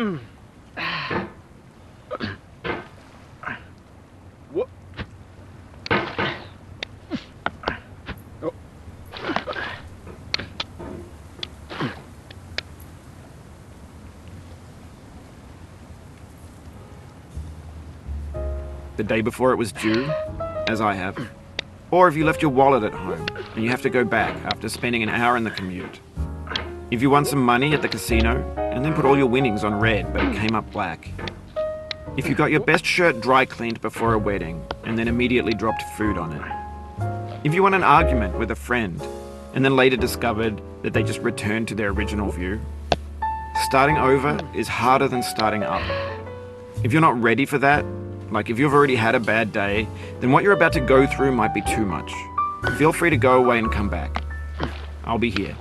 What? Oh. The day before it was due, as I have. Or if you left your wallet at home and you have to go back after spending an hour in the commute. If you won some money at the casino and then put all your winnings on red but it came up black. If you got your best shirt dry cleaned before a wedding and then immediately dropped food on it. If you won an argument with a friend and then later discovered that they just returned to their original view. Starting over is harder than starting up. If you're not ready for that, like if you've already had a bad day, then what you're about to go through might be too much. Feel free to go away and come back. I'll be here.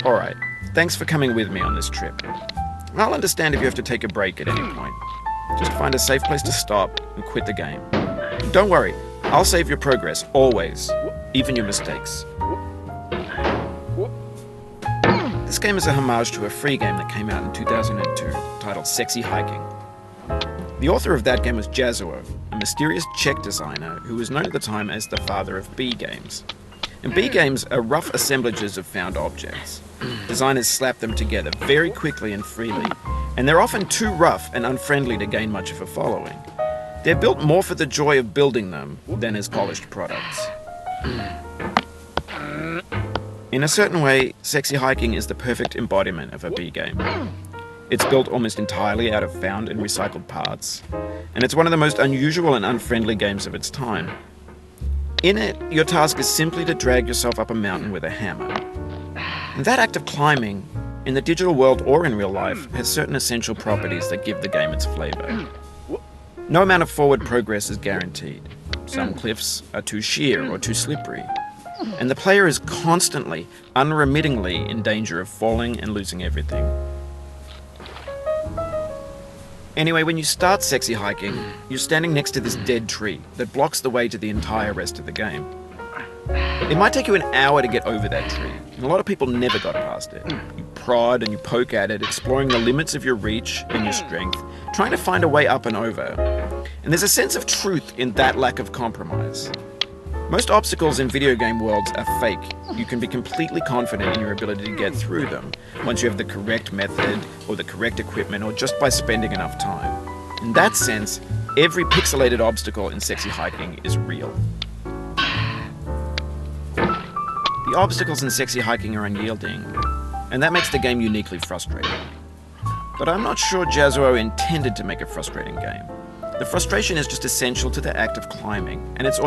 Alright, thanks for coming with me on this trip. I'll understand if you have to take a break at any point. Just find a safe place to stop and quit the game. Don't worry, I'll save your progress, always. Even your mistakes. This game is a homage to a free game that came out in 2002, titled Sexy Hiking. The author of that game was Jazzuo, a mysterious Czech designer who was known at the time as the father of B games. And B games are rough assemblages of found objects. Designers slap them together very quickly and freely, and they're often too rough and unfriendly to gain much of a following. They're built more for the joy of building them than as polished products. In a certain way, Sexy Hiking is the perfect embodiment of a B game. It's built almost entirely out of found and recycled parts, and it's one of the most unusual and unfriendly games of its time. In it, your task is simply to drag yourself up a mountain with a hammer. And that act of climbing, in the digital world or in real life, has certain essential properties that give the game its flavor. No amount of forward progress is guaranteed. Some cliffs are too sheer or too slippery. And the player is constantly, unremittingly in danger of falling and losing everything. Anyway, when you start Sexy Hiking, you're standing next to this dead tree that blocks the way to the entire rest of the game. It might take you an hour to get over that tree, and a lot of people never got past it. You prod and you poke at it, exploring the limits of your reach and your strength, trying to find a way up and over. And there's a sense of truth in that lack of compromise. Most obstacles in video game worlds are fake. You can be completely confident in your ability to get through them once you have the correct method or the correct equipment or just by spending enough time. In that sense, every pixelated obstacle in Sexy Hiking is real. The obstacles in Sexy Hiking are unyielding, and that makes the game uniquely frustrating. But I'm not sure Jazzuo intended to make a frustrating game. The frustration is just essential to the act of climbing, and it's